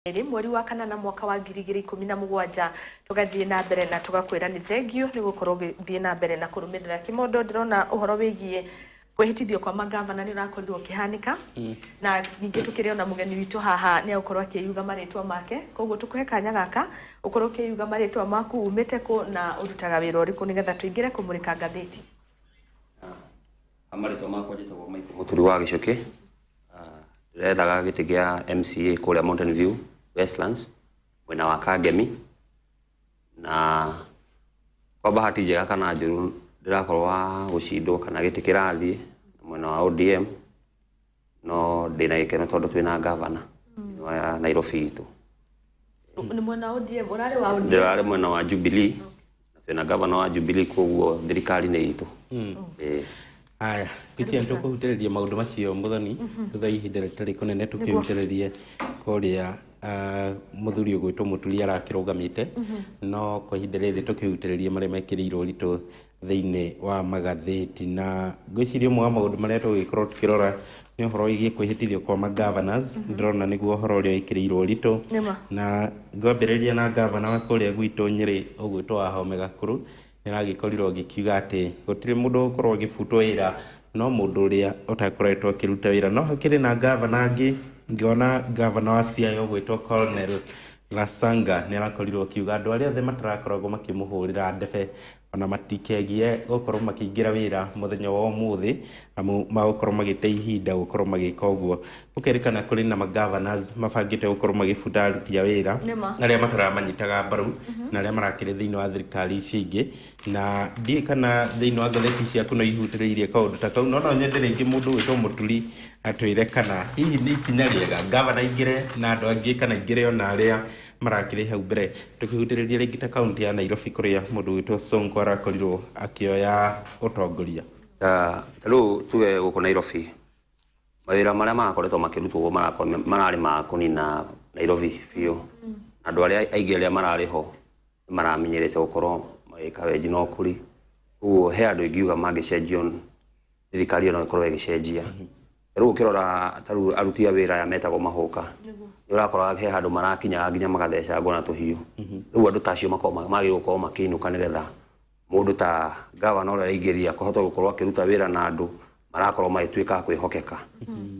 mweri wa kanana mwaka wa 2017 tugathie na mbere na tugakwira ni thengio ni gukorwo githie na mbere na kurumirira kimondo ndirona uhoro wigie kwihitithio kwa magavana ni rakorirwo kihanika na ningi tukiriona mugeni witu haha ni ukorwo akiyuga maritwa make koguo tukuhe kanya gaka ukorwo ukiyuga maritwa maku umite ku na urutaga wira uriku nigetha tuingire kumurika ngatheti. Amaritwa makwa njitagwo Michael Muturi wa Gicuki ndirethaga giti gia MCA kuria Mountain View Westlands mwena wa Kangemi na kwa bahati njega kana njuru ndirakorwa gucindwo kana giti kirathi mwena wa ODM no ndina gikeno tondu twina governor wa Nairobi itu ni mwena wa ODM urare wa ODM ndirare mwena wa Jubilee na twina governor wa Jubilee koguo thirikari ni itu Aya, kicia ntukuhutereria maundu macio muthoni thutha ihinda ritari kunene tukihutererie kuria muthuri ugwitwo Muturi arakirugamite no kwa ihinda riri tukihutererie maria mekirirwo ritu thiini wa magatheti na gwiciria mwa maundu maria tugikorwo tukirora ni uhoro igie kwihitithio kwa governors ndirona niguo uhoro uria ikirirwo ritu na ngwambiriria na governor wa kuria gwitu Nyeri ugwitwo Wahome Gakuru niragikoriro gikiuga ati gutire mundu ukorwo gifutwo wira no mundu uria utakoretwo kiruta wira no hakiri na governor angi ngiona governor wa Siaya ugwitwo Colonel Lasanga nirakorirwo kiuga andu aria othe matarakoragwo makimuhurira ndebe ona matikegie gukorwo makiingira wira muthenya wa umuthi amu magukorwo magite ihinda gukorwo magika uguo ukerikana kuri na governors mabangite gukorwo magifuta aruti a wira aria mataramanyitaga mbaru na aria marakire thiini wa thirikari icingi na ndi kana thiini wa ngatheti ciaku no ihutiriirie kaundu ta kau no nyende ringi mundu witwo Muturi atwire kana hihi ni ikinya riega governor ingire na andu angi kana ingire ona aria marakire hau mbere tukihutiriria ringi ta kaunti ya Nairobi kuria mundu witwo Sonko arakorirwo akioya utongoria riu tuge guku Nairobi mawira maria marakoretwo makirutwo marari ma kunina Nairobi biu andu aria aingi aria marari ho maramenyerete gukorwo magika wenji no kuri uguo he andu ingiuga mangicenjio thirikari no ikorwo igicenjia riu kirora taru aruti a wira ya metagwo mahoka urakora he handu marakinya nginya magatheca ngona tuhiu riu andu tacio makoma magire gukorwo makiinuka nigetha mundu ta governor uria ingiria kuhota gukorwo akiruta wira na andu marakorwo magituika kwihokeka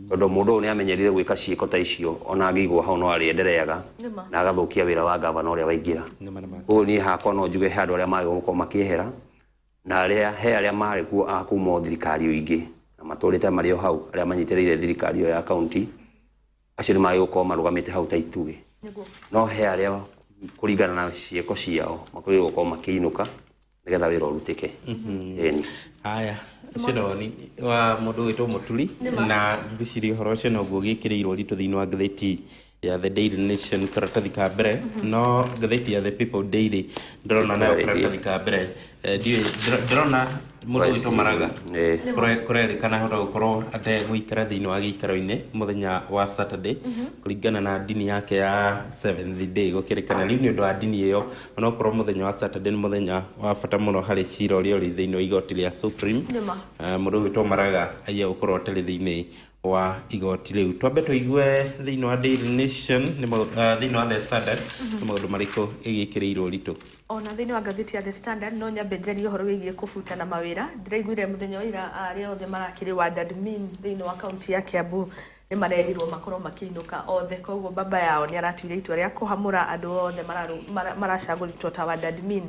tondu mundu ni amenyerire gwika ciiko ta icio ona angigwo hau no ariendereaga na agathukia wira wa governor uria waingira uguo ni hakwa no njuge he andu aria magire gukorwo makihera na aria mari kuo akuma thirikari ingi na maturite mario hau aria manyitiriire thirikari ya county acio ni magire gukorwo marugamite hau ta itugi no he aria kuringana na ciiko ciao makugire gukorwo makiinuka nigetha wira urutike aya cino ni wa mundu witwo Muturi na ngwiciria uhoro ucio no guo gikirirwo ritu thiini wa ngatheti ya The Daily Nation karatathi ka mbere no ngatheti ya The People Daily ndrona nayo karatathi ka mbere ndrona mundu witwo Maraga kurerikana hota gukorwo ate guikara thiini wa giikaro-ini muthenya wa Saturday kuringana na dini yake ya 7th day gukirikana ni undu wa dini iyo ona ukorwo muthenya wa Saturday ni muthenya wa bata muno hari cira uria uri thiini wa igoti ria Supreme mundu witwo Maraga aiya gukorwo atari thiini wa igoti riu twambe tuigue thiini wa Daily Nation ni thiini wa The Standard ni maundu mariko igikirirwo ritu ona thiini wa ngatheti ya The Standard no nyambe njerie uhoro wigie kufuta na mawira ndiraiguire muthenya wa ira aria othe marakiri wa admin thiini wa kaunti ya Kiambu ni marerirwo makorwo makiinuka othe koguo baba yao ni aratuire itua ria kuhamura andu othe maracaguritwo ta wa admin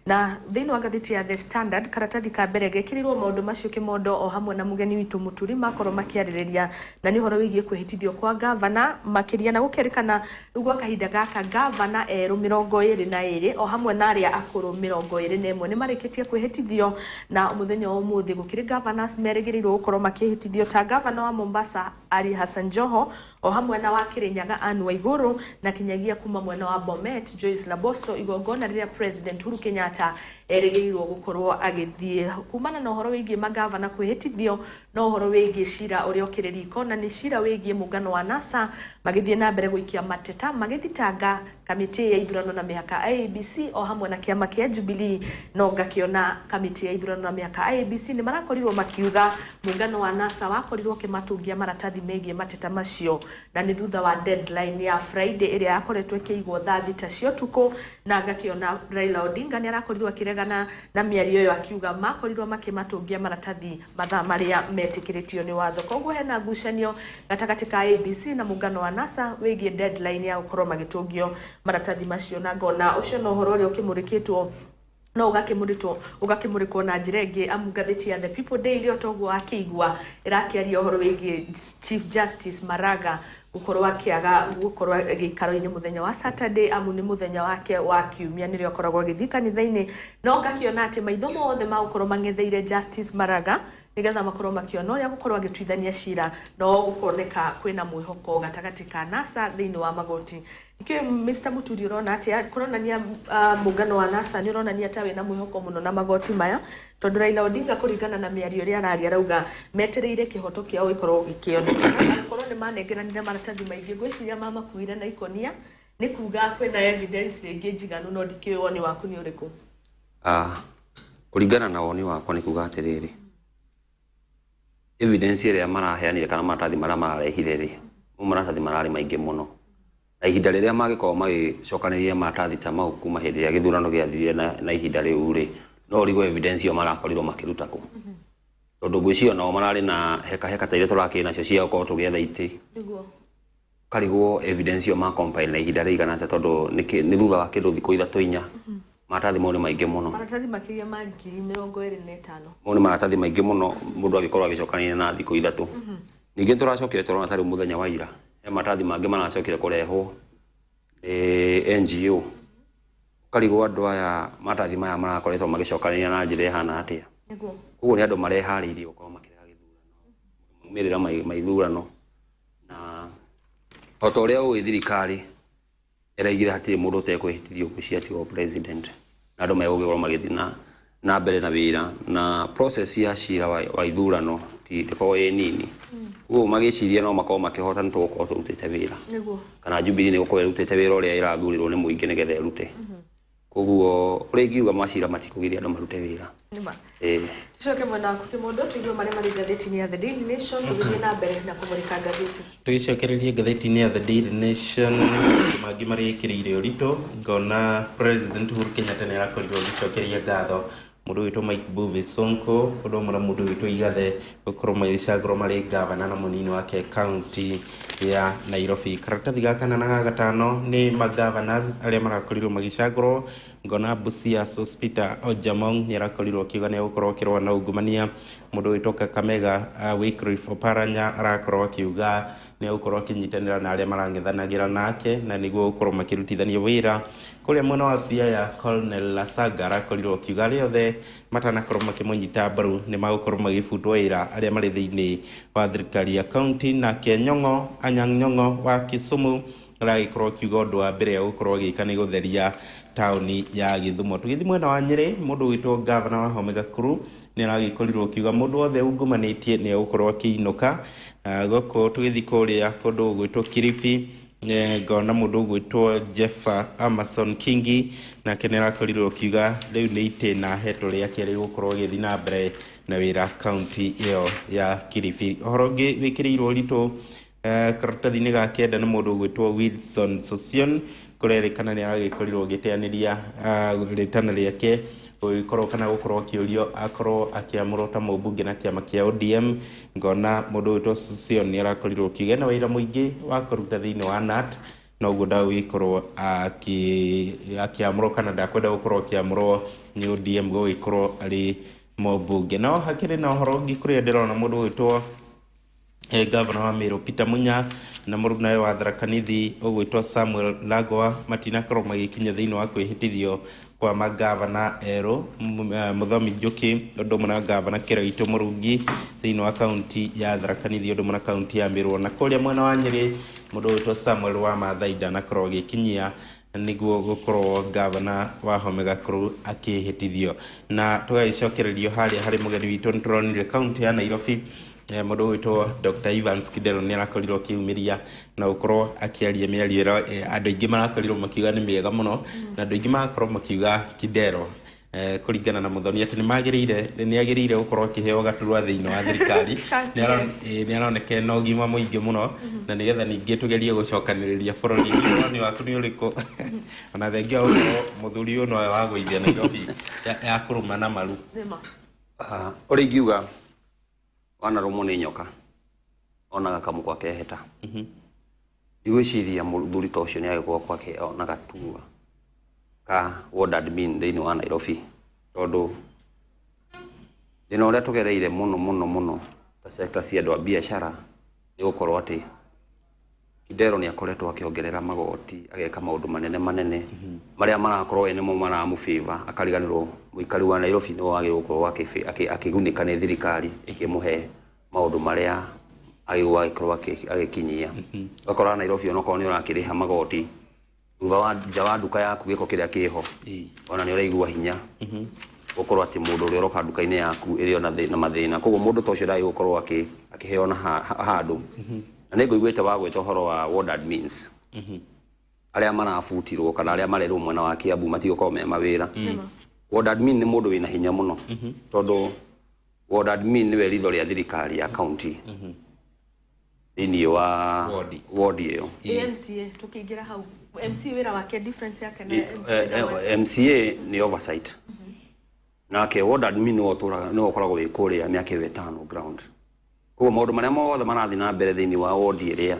na thiini wa ngatheti ya The Standard karatathi ka mbere gekirirwo maundu macio kimondo o hamwe na mugeni witu Muturi makorwo makiaririria na ni uhoro wigie kwihitithio kwa governor makiria na gukerikana rugo kahinda gaka governor eru 22 o hamwe na aria akuru 21 ni marikitie kwihitithio na muthenya wa umuthi gukiri governors merigirirwo gukorwo makihitithio ta governor wa Mombasa Ali Hassan Joho o hamwe na wa Kirinyaga Anne Waiguru na kinyagia kuma mwena wa Bomet Joyce Laboso igongona riria President Uhuru Kenyatta erigirirwo gukorwo agithie kumana na uhoro wigie magavana kwihitithio no horo wĩgiĩ cira ũrĩa ũkĩrĩrĩko na nĩ cira wĩgiĩ mũngano wa NASA magĩthiĩ na mbere gũikia mateta magĩthitanga kamĩtĩ ya ithurano na mĩhaka IEBC o hamwe na kĩama kĩa Jubilee. No ngakĩona kamĩtĩ ya ithurano na mĩhaka IEBC nĩ marakorirwo makiuga mũngano wa NASA wakorirwo kĩmatungia maratathi megiĩ mateta macio, na nĩ thutha wa deadline ya Friday ĩrĩa yakoretwo ĩkĩigwo thaa thita cia ũtukũ. Na ngakĩona Raila Odinga nĩ arakorirwo akĩregana na mĩario ĩyo akiuga makorirwo makĩmatungia maratathi mathaa marĩa metĩkĩrĩtio nĩ watho. Koguo hena ngucanio gatagatĩ ka IEBC na mũngano wa NASA wĩgiĩ deadline ya gũkorwo magĩtungio maratathi macio, na ngona ũcio no ũhoro ũrĩa ũkĩmũrĩkĩtwo no ũgakĩmũrĩkwo na njĩra ĩngĩ. Amu ngathĩti ya The People Daily otoguo akĩigua ĩrakĩaria ũhoro wĩgiĩ Chief Justice Maraga gũkorwo akĩaga gũkorwo gĩikaro-inĩ mũthenya wa Saturday, amu nĩ mũthenya wake wa kiumia nĩrĩo akoragwo agĩthiĩ kanitha-inĩ. No ngakĩona atĩ maitho mothe ma gũkorwo mang'etheire Justice Maraga nĩgetha makorwo makĩona ũrĩa gũkorwo agĩtuithania cira, no gũkoneka kwĩna mwĩhoko gatagatĩ ka NASA thĩinĩ wa magoti. Nĩkĩo Mr. Muturi ũrona atĩ kũronania mũngano wa NASA nĩ ũronania ta wĩna mwĩhoko mũno na magoti maya, tondũ Raila Odinga kũringana na mĩario ĩrĩa araria arauga metereire kĩhoto kĩao gĩkorwo gĩkĩonekana. Korwo nĩ manengeranire maratathi maingĩ, ngwĩciria mamakuire na ikonia, nĩ kuga kwĩna evidence rĩngĩ njiganu, no ndikĩũĩ woni waku nĩ ũrĩkũ? Kũringana na woni wakwa nĩ kuga atĩrĩrĩ, evidence ĩrĩa maraheanire kana maratathi marĩa mararehire rĩ, maratathi mararĩ maingĩ mũno, na ihinda rĩrĩa magĩkorwo magĩcokanĩrĩria maratathi ta mau kuma hĩndĩ ĩrĩa gĩthurano gĩathirire na ihinda rĩu rĩ, no ũrigwo evidence ĩyo marakorirwo makĩruta kũ? Tondũ ngwĩciria nao mararĩ na heka ta iria tũrakĩrĩ nacio cia gũkorwo tũgĩetha itĩ, karigwo evidence ĩyo macompile na ihinda rĩigana atĩa, tondũ nĩ thutha wa kĩndũ thikũ ithatũ inya. Maratathi mau nĩ maingĩ mũno, maratathi makĩria ma 25,000. Mau nĩ maratathi maingĩ mũno mũndũ agĩkorwo agĩcokanĩrĩria na thikũ ithatũ. Ningĩ tũracokire tũrona tarĩ mũthenya wa ira maratathi mangĩ maracokire kũrehwo NGO, karigwo andũ aya maratathi maya marakoretwo magĩcokanĩrĩria na njĩra ĩhana atĩa. Koguo nĩ andũ mareharĩirie gũkorwo makĩrega gĩthurano, maumĩrĩra ma ithurano, na o ta ũrĩa ũĩ thirikari ĩraigire hatirĩ mũndũ ũtekwĩhĩtithio gwĩciria tiga president, na andũ megũgĩkorwo magĩthiĩ na mbere na wĩra, na process ya cira wa ithurano ndĩkoragwo ĩ nini. Koguo magĩciria no makorwo makĩhota nĩ tũgũkorwo tũrutĩte wĩra, kana Jubilee nĩ gũkorwo ĩrutĩte wĩra ũrĩa ĩrathurirwo nĩ mũingĩ nĩgetha ĩrute. Koguo ũrĩa ingiuga macira matikũgiria andũ marute wĩra. Tucoke mwena waku Kĩmũndũ, tũigue marĩa marĩ ngathĩti-inĩ ya The Daily Nation, tũgĩthiĩ na mbere na kũmũrĩka ngathĩti. Tũgĩcokereria ngathĩti-inĩ ya The Daily Nation, mangĩ marĩ ĩkĩrĩire ũritũ, ngona President Uhuru Kenyatta nĩ arakorirwo agĩcokeria ngatho mũndũ witũ Mike Mbuvi Sonko, ũndũ ũmwe na mũndũ witũ Igathe gũkorwo magĩcagũrwo marĩ ngavana na mũnini wake kaunti ya Nairobi. Karatathi gaka na ga gatano nĩ ma-governors arĩa marakorirwo magĩcagũrwo, ngona Busia Sospeter Ojamong nĩ arakorirwo akiuga nĩ agũkorwo akĩrũa na ungumania. Mũndũ witũ Kakamega Wycliffe Oparanya arakorwo akiuga nĩ agũkorwo akĩnyitanĩra na arĩa marang'ethanagĩra nake na nĩguo gũkorwo makĩrutithania wĩra. Kũrĩa mwena wa Siaya, Colonel Lasaga arakorirwo akiuga arĩa othe matanakorwo makĩmũnyita mbaru nĩ magũkorwo magĩbutwo wĩra arĩa marĩ thĩinĩ wa thirikari ya kaunti. Nake Nyong'o Anyang' Nyong'o wa Kisumu aragĩkorwo akiuga ũndũ wa mbere agũkorwo agĩka nĩ gũtheria taũni ya Gĩthumo. Tũgĩthiĩ mwena wa Nyĩrĩ, mũndũ witũ gavana wa Homega Kuru nĩ aragĩkorirwo akiuga mũndũ wothe ungumanĩtie nĩ agũkorwo akĩinũka. Gũkũ tũgĩthiĩ kũrĩa kũndũ gwĩtwo Kilifi, ngona mũndũ gwĩtwo Jeffa Amason Kingi nake nĩ arakorirwo akiuga rĩu nĩ itĩ na hetwo rĩake rĩgũkorwo agĩthiĩ na mbere na wĩra kaunti ĩyo ya Kilifi. Ũhoro ũngĩ wĩkĩrĩirwo ũritũ karatathi-inĩ ga kenda nĩ mũndũ gwĩtwo Wilson Sosion, kũrerĩkana nĩ aragĩkorirwo agĩteanĩria rĩtana rĩake gũgĩkorwo kana gũkorwo akĩũrio akorwo akĩamũrwo ta mũmbunge na kĩama kĩa ODM. Ngona mũndũ witũ Sosion nĩ arakorirwo akiuga na wĩra mũingĩ wa kũruta thĩinĩ wa NAT, na ũguo ndagũgĩkorwo akĩamũrwo kana ndakwenda gũkorwo akĩamũrwo nĩ ODM gũgĩkorwo arĩ mũmbunge. No hakĩrĩ na ũhoro ũngĩ kũrĩa ndĩrona mũndũ gwĩtwo gavana wa Meru Peter Munya na mũrunawe wa Tharaka Nithi ũgwĩtwo Samuel Lagwa matinakorwo magĩkinya thĩinĩ wa kwĩhĩtithio kwa magavana erũ, Mũthomi Njuki ũndũ ũmwe na gavana Kĩraitũ Mũrungi thĩinĩ wa kaunti ya Tharaka Nithi ũndũ ũmwe na kaunti ya Meru. Na kũrĩa mwena wa Nyĩrĩ mũndũ gwĩtwo Samuel wa Maathai ndanakorwo agĩkinyia nĩguo gũkorwo gavana wa Homega Kuru akĩhĩtithio. Na tũgagĩcokererio harĩa harĩ mũgeni witũ nĩ tũronire kaunti ya Nairobi Mũndũ wĩtwo Dr. Evans Kidero nĩ arakorirwo akiumiria na gũkorwo akiaria mĩario ĩrĩa andũ aingĩ marakorirwo makiuga nĩ mĩega mũno, na andũ aingĩ magakorwo makiuga Kidero kũringana na Muthoni atĩ nĩ agĩrĩire gũkorwo akĩheo gaturwa thĩinĩ wa thirikari. Nĩ aroneka na ũgima mũingĩ mũno, na nĩgetha ningĩ tũgerie gũcokanĩrĩria bũrũri. Woni waku nĩ ũrĩkũ? Ona thengia ũguo mũthuri ũyũ nowe wagũithia Nairobi ya kũrũma na maru. Ũrĩa ingiuga wanarũmwo nĩ nyoka onaga kamũkwa keheta. Ndigwĩciria mũthuri ta ũcio nĩ agĩkorwo kwake ona gaturwa ka ward admin thĩinĩ wa Nairobi, tondũ thĩna ũrĩa tũgereire mũno ta sector cia andũ a biacara nĩ gũkorwo atĩ Kidero nĩ akoretwo akĩongerera magoti, ageka maũndũ manene marĩa marakorwo nĩmo maramũfavor, akariganĩrwo mũikari wa Nairobi nĩ wage gũkorwo akĩgunĩka nĩ thirikari ĩkĩmũhe maũndũ marĩa agĩkorwo agĩkinyia. Ũgakora Nairobi onokorwo nĩ ũrakĩrĩha magoti thutha wa nja wa nduka yaku gĩko kĩrĩa kĩho, ona nĩ ũraigua hinya gũkorwo atĩ mũndũ ũrĩa ũroka nduka-inĩ yaku ĩrĩ na mathĩna. Koguo mũndũ ta ũcio ndagĩ gũkorwo akĩheo na handũ. Na nĩ ngũiguĩte wa gwĩta ũhoro wa ward admins arĩa marabutirwo kana arĩa marerwo mwena wa Kiambu matigũkorwo me mawĩra. Ward admin nĩ mũndũ wĩna hinya mũno, tondũ ward admin nĩwe ritho rĩa thirikari ya county thĩinĩ wa ward ĩyo. MCA tukĩingĩra hau, MCA wĩra wake difference yake na MCA nĩ oversight, nake ward admin nĩ ũkoragwo wĩ kũrĩa mĩaka ĩyo ĩtano ground. Koguo maũndũ marĩa mothe marathiĩ na mbere thĩinĩ wa ward ĩrĩa,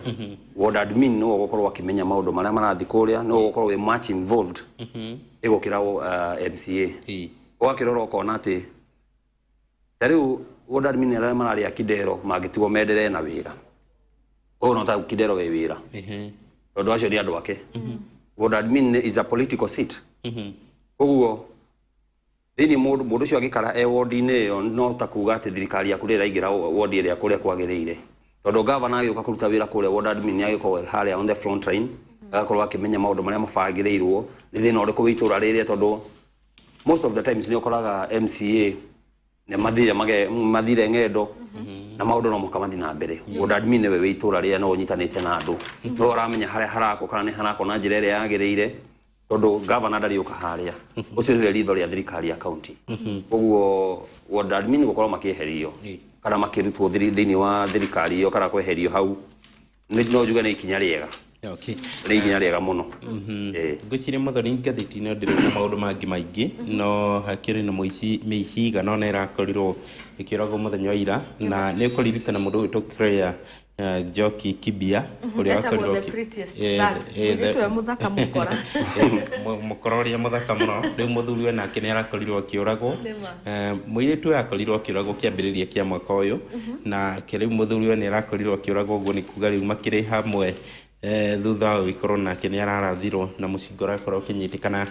ward admin nĩwe ũgũkorwo akĩmenya maũndũ marĩa marathiĩ kũrĩa, nĩwe ũgũkorwo wĩ much involved ĩgũkĩra MCA. Ũgakĩrora ũkona atĩ ta rĩu ward admin arĩa mararĩ a Kidero mangĩtigwo menderee na wĩra, ũguo no ta Kidero wĩ wĩra, tondũ acio nĩ andũ ake. Ward admin is a political seat. Koguo thĩinĩ mũndũ ũcio agĩkara ward-inĩ ĩyo no ta kuga atĩ thirikari yaku ndĩraingĩra ward ĩrĩa kũrĩa kwagĩrĩire, tondũ governor agĩũka kũruta wĩra kũrĩa ward admin agĩkorwo harĩa on the front line, agakorwo akĩmenya maũndũ marĩa mabangĩrĩirwo nĩ thĩna ũrĩkũ wĩ itũra rĩrĩa, tondũ most of the times nĩ ũkoraga MCA nĩ mathire ng'endo na maũndũ no mũka mathiĩ na mbere. Ward admin nĩwe wĩ itũra rĩrĩa no ũnyitanĩte na andũ, no ũramenya harĩa harako kana nĩ harako na njĩra ĩrĩa yagĩrĩire, tondũ governor ndariũka harĩa. Ũcio nĩwe ritho rĩa thirikari ya county. Koguo ward admin gũkorwo makĩeherio kana makĩrutwo thĩinĩ wa thirikari ĩyo kana kweherio hau, no njuge nĩ ikinya rĩega. Nĩ ikinya rĩega mũno. Ngwĩciria Muthoni ngathĩti-inĩ ndĩrĩ na maũndũ mangĩ maingĩ, no hakĩrĩ na mĩici igana ũna ĩrakorirwo ĩkĩũragwo mũthenya wa ira, na nĩ ũkũririkana mũndũ wĩtwo Claire Njoki Kibia ũrĩa wakorirwo mũkora ũrĩa mũthaka mũno. Rĩu mũthuri we nake nĩ arakorirwo akĩũragwo. Mũirĩtu ũyũ akorirwo akĩũragwo kĩambĩrĩria kĩa mwaka ũyũ, na rĩu mũthuri we nĩ arakorirwo akĩũragwo. Ũguo nĩ kuga rĩu makĩrĩ hamwe thutha wa gũkorwo nake nĩ ararathirwo na mũcinga ũrakorwo ũkĩnyitĩkana,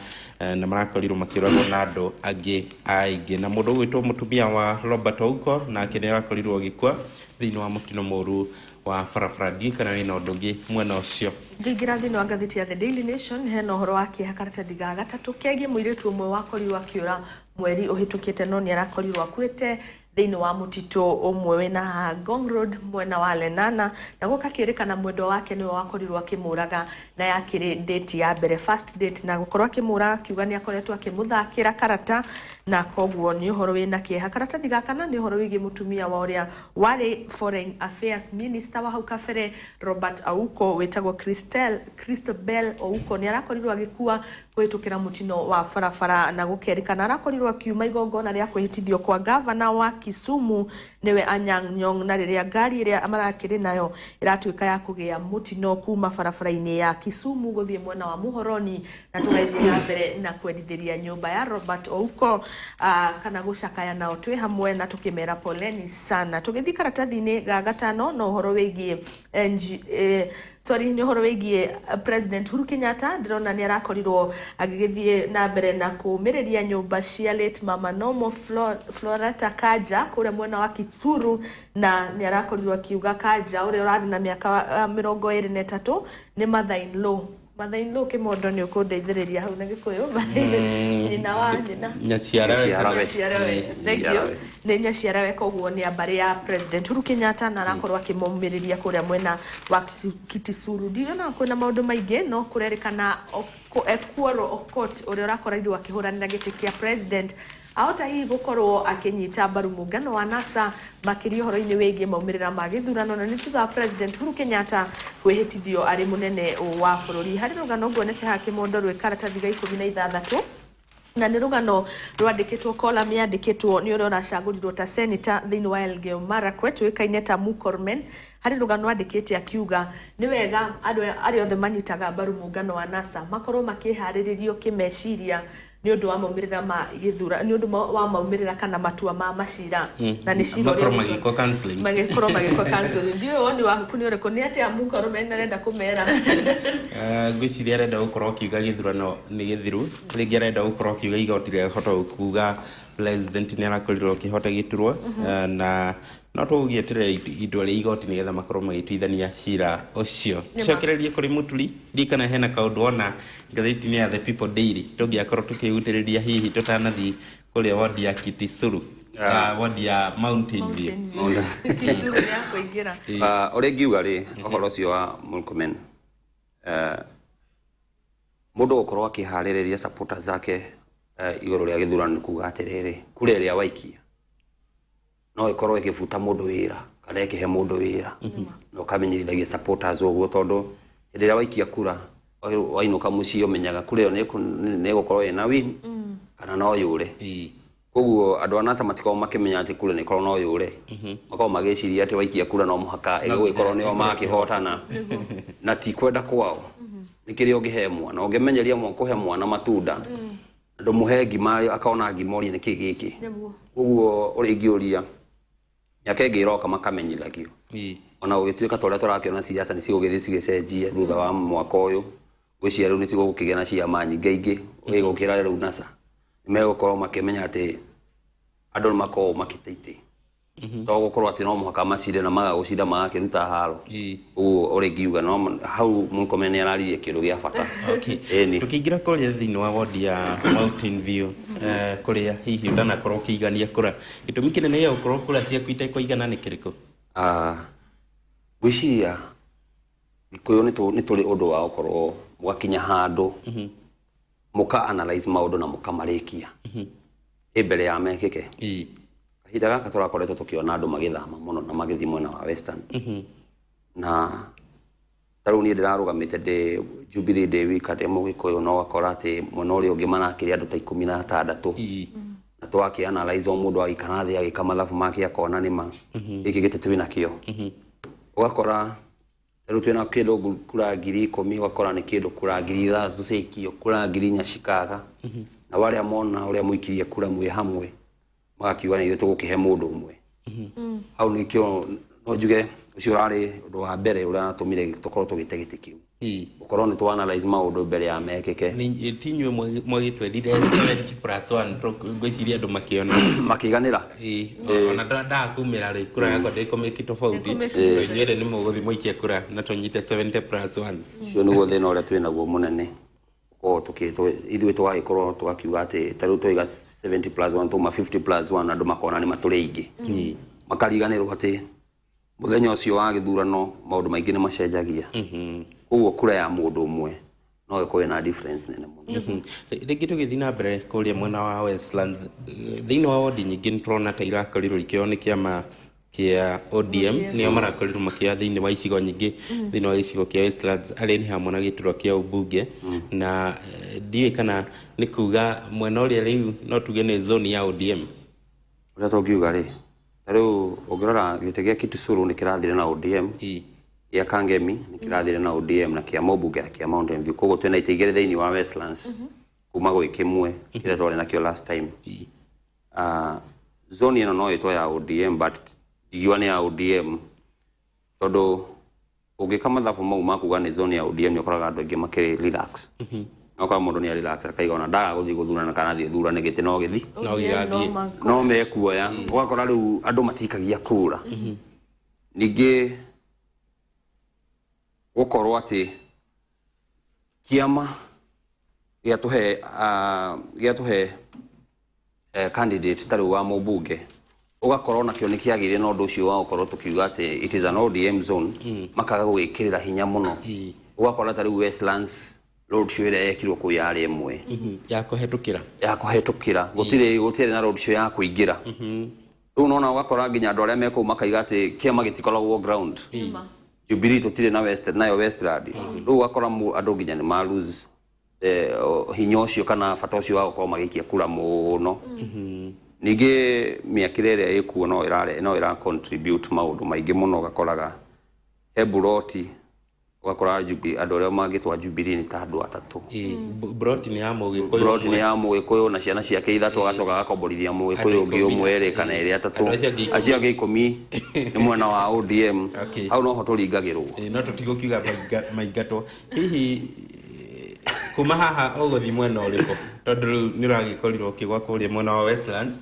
na marakorirwo makĩũragwo na andũ angĩ aingĩ. Na mũndũ ũgwĩtwo mũtumia wa Robert Ouko nake nĩ arakorirwo agĩkua thĩinĩ wa mũtino mũru wa barabara. Kana wĩna ũndũ ũngĩ mwena ũcio? Ngĩingĩra thĩinĩ wa ngathĩti ya The Daily Nation, hena ũhoro wa kĩeha karatathi ga gatatũ kegiĩ mũirĩtu ũmwe wakorirwo akĩũra mweri ũhĩtũkĩte, no nĩ arakorirwo akuĩte thĩinĩ wa mũtitũ ũmwe wĩna Ngong Road mwena wa Lenana, na gũkakĩrĩkana mwendwa wake nĩwe wakorirwo akĩmũraga, na yakĩrĩ date ya mbere, first date, na gũkorwo akĩmũraga akiuga nĩ akoretwo akĩmũthakĩra karata, na koguo nĩ ũhoro wĩna kĩeha. Karatathi gaka nĩ ũhoro wĩgiĩ mũtumia wa ũrĩa warĩ Foreign Affairs Minister wa hau kabere Robert Ouko, wĩtagwo Christabel Ouko. Nĩ arakorirwo agĩkua kũhĩtũkĩra mũtino wa barabara, na gũkerĩkana arakorirwo akiuma igongona rĩa kwĩhĩtithio kwa governor wa Kisumu nĩwe Anyang' Nyong'o, na rĩrĩa ngari ĩrĩa marakĩrĩ nayo ĩratuĩka ya kũgĩa mũtino kuma barabara-inĩ ya Kisumu gũthiĩ mwena wa Muhoroni, na tũgathie na mbere na kwendithĩria nyũmba ya Robert Ouko kana gũcakaya nao twĩ hamwe na tũkĩmera poleni sana. Tũgĩthiĩ karatathi-inĩ ga gatano no ũhoro wĩgiĩ nĩ ũhoro wĩgiĩ President Uhuru Kenyatta. Ndĩrona nĩ arakorirwo agĩgĩthiĩ na mbere na kũmĩrĩria nyũmba cia late Mama Nomo Florata Kaja kũrĩa mwena wa Kitsuru, na nĩ arakorirwo akiuga Kaja ũrĩa ũrarĩ na mĩaka 23 nĩ mother in law Mathainũ kĩmondo nĩ ũkũndeithĩrĩria hau na Gĩkũyũ nyina wa nyina Nyaciarawe thank you nĩ Nyaciarawe koguo nĩ ambari ya President Uhuru Kenyatta na arakorwo akĩmũmĩrĩria kũrĩa mwena wa Kitisuru ndiona kwĩna maũndũ maingĩ no kũrerĩkana Ekworo Okot ũrĩa ũrakorirwo akĩhũranĩra gĩtĩ kĩa President ahota hihi gũkorwo akĩnyita mbaru mũngano wa NASA makĩria ũhoro-inĩ wĩgiĩ maumĩrĩra ma gĩthurano na nĩ thutha wa President Uhuru Kenyatta kwĩhĩtithio arĩ mũnene wa bũrũri harĩ rũgano nguonete haha Kĩmondo rwĩ karatathi ga 16 na nĩ rũgano rwandĩkĩtwo column yandĩkĩtwo nĩ ũrĩa ũracagũrirwo ta senator thĩinĩ wa Elgeyo Marakwet ũĩkaine ta Murkomen harĩ rũgano andĩkĩte akiuga nĩ wega andũ arĩa othe manyitaga mbaru mũngano wa NASA makorwo makĩharĩrĩrio kĩmeciria nĩ ũndũ wa maumĩrĩra ma gĩthura nĩ ũndũ wa maumĩrĩra kana matua ma macira na nĩ ciro magĩko counseling ndio woni wa kuni ũrĩkũ nĩ atĩ Murkomen arenda kũmera ngwĩciria arenda gũkorwo akiuga gĩthurano nĩ gĩthiru rĩngĩ arenda gũkorwo akiuga igoti rĩahota kuuga president nĩ arakorirwo akĩhota gĩturwa na no tũgĩeterera indo rĩa igoti nĩgetha makorwo magĩtuithania cira ũcio cokererie kũrĩ mũturi ndikana hena kaũndũ ona ngathĩti-inĩ ya The People Daily tũngĩakorwo tũkĩhutĩrĩria hihi tũtanathiĩ kũrĩa wadi ya Kitisuru wadi ya Mountain View Kitisuru ya kũingĩra ũrĩa ngiuga rĩ ũhoro ũcio wa Murkomen mũndũ gũkorwo akĩharĩrĩria supporters zake igũrũ rĩa gĩthurano kuuga atĩrĩrĩ kũrĩa rĩa waikia no ikorwo ikifuta mũndũ wĩra kana ikihe mũndũ wĩra no kamenyithagia supporters ũguo tondũ hĩndĩ ĩrĩa waikia kura wainũka mũciĩ ũmenyaga kura ĩyo nĩ gũkorwo ĩna win kana no yũre koguo andũ a NASA matikorwo makĩmenya atĩ kura nĩ korwo no yũre makorwo magĩciria atĩ waikia kura no mũhaka ĩgũgĩkorwo nĩo makĩhotana na ti kwenda kwao nĩ kĩrĩa ũngĩhe mwana ũngĩmenyeria kũhe mwana matunda andũ mũhe ngima akona ngima ũrĩa nĩ kĩ gĩkĩ koguo ũrĩa ingĩũria yake ngĩroka makamenyithagio ona ũgĩtuĩka tũrĩa tũrakĩona ciaca nĩ cigũgĩthiĩ cigĩcenjia thutha wa mwaka ũyũ gwĩciria rĩu nĩ cigũkĩgĩa na ciama nyingĩ ingĩ ũgĩgũkĩra rĩu NASA nĩ megũkorwo makĩmenya atĩ andũ nĩ makorwo makĩteitĩ to gũkorwo atĩ no mũhaka macire na magagũcinda magakĩruta haro ũguo ũrĩa ingiuga no hau Murkomen nĩ araririe kĩndũ gĩa bata tũkĩingĩra kũrĩa thĩinĩ wa wadi ya Mountain View kũrĩa hihi ndanakorwo ũkĩigania kura gĩtũmi kĩnene gĩa gũkorwo kura ciaku itekũigana nĩ kĩrĩkũ gwĩciria Gĩkũyũ nĩ tũrĩ ũndũ wa gũkorwo mũgakinya handũ mũka analyze maũndũ na mũkamarĩkia mbere ya mekĩke kahinda gaka tũrakoretwo tũkĩona andũ magĩthama mũno na magĩthiĩ mwena wa Western na tarĩu niĩ ndĩrarũgamĩte ndĩ Jubilee Day week atĩ Mũgĩkũyũ no gakora atĩ mwena ũrĩa ũngĩ marakĩrĩ andũ ta 16 na twakĩ analyze o mũndũ agĩikara thĩ agĩka mathabu make akona nĩma gĩkĩ gĩtĩ twĩna kĩo ũgakora rĩu twĩna kĩndũ kura 10,000 ũgakora nĩ kĩndũ kura 3,000 ciikio kura 4,000 cikaga na warĩa mona ũrĩa mũikirie kura mwĩ hamwe magakiuga nĩ tũgũkĩhe mũndũ ũmwe hau nĩ kĩo no njuge ũcio ũrarĩ ũndũ wa mbere ũrĩa atũmire tũkorwo tũgĩte gĩtĩ kĩu ũkorwo nĩ tũanalyze maũndũ mbere ya mekĩke tinyuĩ mwagĩtwerire 70+1 ngwĩciria andũ makĩona makĩiganĩra ona ndakumĩra rĩ kura yakwa ndĩkomĩki tofauti inyuĩ nĩ mũgũthiĩ mũikie kura na tũnyite 70+1 ũcio nĩguo thĩna ũrĩa twĩnaguo mũnene ithuĩ tũgagĩkorwo tũgakiuga atĩ tarĩu tũiga 70+1 tuma 50+1 andũ makona nĩ matũrĩ aingĩ makariganĩrwo atĩ mũthenya ũcio wa gĩthurano maũndũ maingĩ nĩ macenjagia koguo kura ya mũndũ ũmwe no ĩkorwo na difference nene mũno rĩngĩ tũgĩthiĩ na mbere kũrĩa mwena wa Westlands thĩinĩ wa wodi nyingĩ nĩ tũrona ta irakorirwo ikĩoywo nĩ kĩama kĩa ODM nĩo marakorirwo makĩoya thĩinĩ wa icigo nyingĩ thĩinĩ wa gĩcigo kĩa Westlands arĩa nĩ hamwe na gĩturwa kĩa ũmbunge na ndiũĩ kana nĩ kuga mwena ũrĩa rĩu no tuge nĩ zone ya ODM ũrĩa tũngiuga rĩ tarĩu ũngĩrora gĩtĩ gĩa Kitisuru nĩ kĩrathire na ODM gĩa Kangemi nĩ kĩrathire na ODM na kĩa mũmbunge na kĩa Mountain View koguo twĩna itĩ igĩrĩ thĩinĩ wa Westlands kuma gwĩ kĩmwe kĩrĩa twarĩ nakĩo last time zone ĩno no ĩtwo ya ODM but ndigiwa nĩ ya ODM tondũ ũngĩka mathabu mau makuga nĩ zone ya ODM nĩ ũkoraga andũ aingĩ makĩrĩ relax okorwo mũndũ nĩ relax akaiga ona ndaga gũthiĩ gũthurana kana thiĩ thurane gĩtĩ no gĩthiĩ no mekuoya ũgakora rĩu andũ matikagia kura ningĩ gũkorwo atĩ kiama gia tuhe candidate tari wa mubunge ugakorwo nakio ni kiagire no ndu cio wa ukorwo tukiuga ati it is an ODM zone makaga gwikirira hinya muno ugakora tari Westlands road show ire yekirwo ku yari imwe ya kuhetukira gutire na road show ya kuingira unaona ugakora nginya andu aria meko makaiga ati kiama gitikoragwo ground Jubilee tutire na Westland ugakora andu nginya ni ma lose hinya ucio kana bata ucio wa gukorwo magikia kura muno ninge miakire ria ikuo no ira contribute maundu maingi muno gakoraga Heburoti ugakora Jubilee andu aria magitwa Jubilee ni ta andu atatu Buroti ni ya Mugikuyu na ciana ciake ithatu agacoka gakomborithia Mugikuyu ungi umwe ri kana iri atatu acio angi 10 ni mwena wa ODM au no ho turingagirwo no tutigukiuga maingatwo hihi kuma haha uguthi mwena uriko tondu ni uragikoriro kigwa kuria mwena wa Westland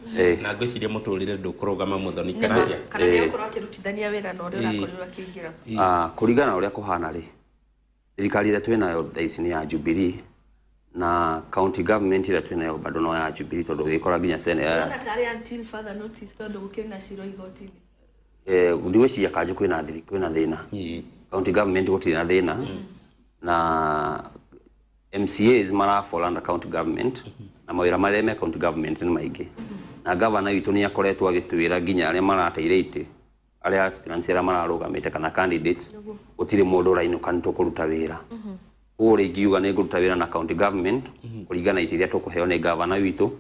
na ngwiciria muturire ndukurugama muthoni kana ni ukorwo akirutithania wira na uria urakorirwo akiingira kuringana uria kuhana ri thirikari ira twinayo thaisi ni ya Jubilee na county government ira twinayo bado no ya Jubilee tondu gikora nginya kana tari until further notice tondu gukina ciro igotini ndiweciria kanje kwina thina county government gutiri na thina na MCAs mara fall under county government na mawira maria me county government ni maingi na governor witu ni akoretwo agitwira nginya aria marateire aria aspirants aria mararugamite kana candidates gutire mundu rainuka nitukuruta wira uri ngiuga ni nguruta wira na county government kuringana itiria tukuheo ni governor witu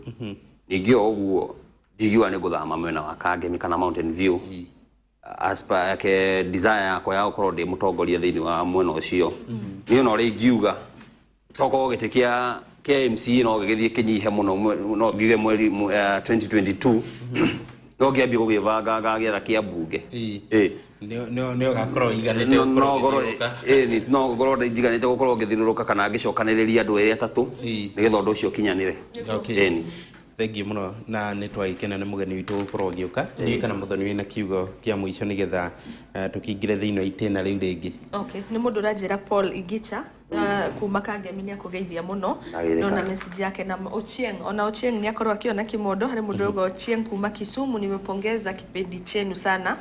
ningio oguo ngiuga ni guthama mwena wa Kangemi kana Mountain View aspa yake desire yako ya ukorwo ndi mutongoria thiini wa mwena ucio ni ona uri ngiuga toko gitikia KMC no githie kinyihe muno no ngiuge mweri 2022 no ngiambia gugivanga gagira kia bunge no gakorwo iganite no goro ndiganite gukorwo ngithiruruka kana ngicokaniriria andu eri atatu nigetha undu ucio kinyanire thank you muno na ni twagikena ni mugeni witu gukorwo giuka ni kana muthoni wina kiugo kia muico nigetha tukingire thiino itena riu ringi ni mundu ranjira Paul Igicha kuma Kangemi ni akugeithia muno na message yake na Ochieng ni akorwo akiona kimondo hari mundu ugo Ochieng kuma Kisumu nimepongeza kipindi chenu sana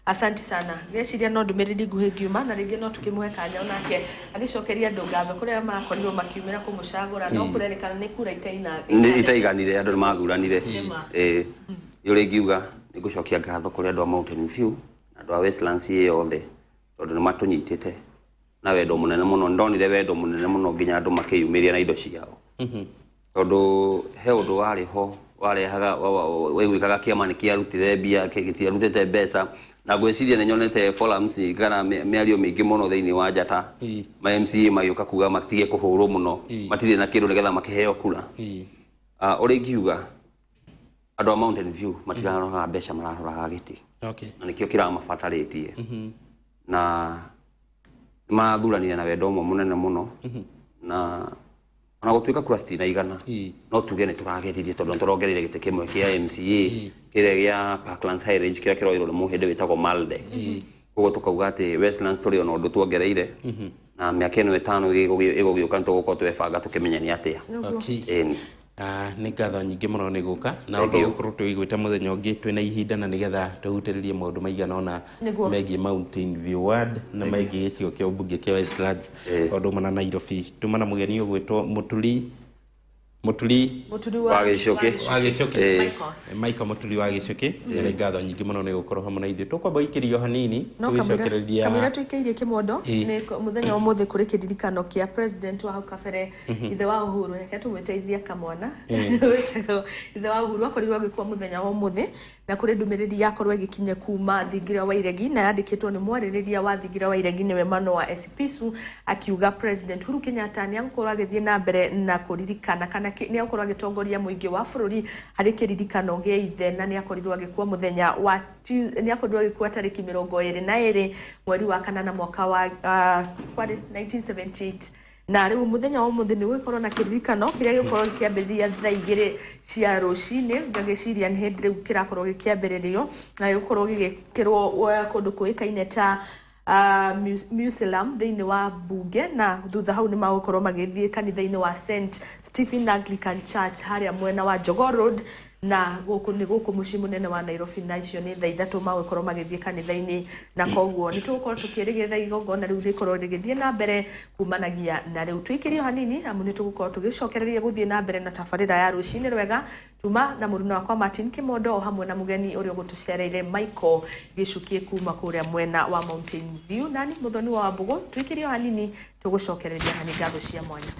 asante sana ngeciria no ndumiriri nguhi ngiuma na ringi no tukimuhe kanya onake agicokeria andu ngatho kuria makorirwo makiumira kumucagura no kurerekana ni kura itaiganire andu mathuranire yuri ngiuga ni gucokia ngatho kuria andu a Mountain View na andu a Westlands yothe tondu ni matunyitite na wendo munene muno ndonire wendo munene muno nginya andu makiyumiria na indo ciao tondu he undu wariho warehaga wegwikaga kiama ni kiarutire bia gitiarutite mbeca na gweciria ni nyonete forums kana miario mingi muno thiini wa njata ma MCA mayuka kuga matige kuhurwo muno matire na kindu nigetha makiheo kura uri ngiuga andu a Mountain View matirarora mbeca mararora giti na nikio kira mabataritie na mathurania na wendo munene muno na ona gutuika kura citina igana no tuge ni turageririe tondu turongereire gite kimwe kia MCA kire gia Parklands High Range kira kiroiro mu hinde witagwo Malde ugo tukauga ati Westlands turi ona undu tuongereire na miaka ino 5 igugioka ntuguko twebanga tukimenyania atia ni ngatho nyingi muno ni guka na undu ukorwo twigwite muthenya ungi twina ihinda na nigetha tuhutiririe maundu maigana ona megie Mountain View Ward na megie gicigo kia ubunge kia Westlands undu mana Nairobi tumana mugeni ugwitwo Mutuli wa Gicoki Michael Mutuli wa Gicoki ni ngatho nyingi muno ni gukorwo hamwe na ithuĩ tukwamba ikirio hanini tugicokereria kamira tuikeirie kimondo ni muthenya umuthi kuri kiririkano kia president wa hau kabere ithe wa Uhuru reke tumwiteithia kamwana ithe wa Uhuru akorirwo agikwa muthenya wa umuthi na kuri ndumiriri yakorwo igikinye kuma Thingira wa Iregi na yandikitwo ni mwaririria wa Thingira wa Iregi ni we mano wa Esipisu akiuga president Uhuru Kenyatta ni akorwo agithie na mbere na kuririkana kana ni akorwo agitongoria muingi wa bururi hari kiririkano gia ithe na ni akorirwo agikwa muthenya wa ni akorirwo agikwa tariki 22 mweri wa kanana mwaka wa 1978 na riu muthenya wa umuthi ni gukorwo na kiririkano kiria gikorwo kiambiriria thaa 2 cia rucini ngagiciria ni hindi riu kirakorwo gikiambiririo na gikorwo gigikirwo kundu kuikaine ta Museum thĩinĩ wa bunge na thutha hau nĩ magũkorwo magĩthiĩ kanitha-inĩ wa St Stephen Anglican Church harĩa mwena wa Jogoo Road na gũkũ mũciĩ mũnene wa Nairobi, na icio nĩ thaa 3 magũkorwo magĩthiĩ kanitha-inĩ, na koguo nĩ tũgũkorwo tũkĩrĩgĩrĩra igongona rĩu rĩkorwo rĩgĩthiĩ na mbere kumanagia na rĩu. Tũikĩrio hanini amu nĩ tũgũkorwo tũgĩcokereria gũthiĩ na mbere na tabarĩra ya rũcinĩ rwega tuma na mũruna wakwa Martin Kimondo o hamwe na mũgeni ũrĩa ũgũtũcereire Michael Gicukie kuma kũrĩa mwena wa Mountain View. Nani Muthoni wa Wambugu, tũikĩrio hanini tũgũcokereria hanini ngatho cia mwanya.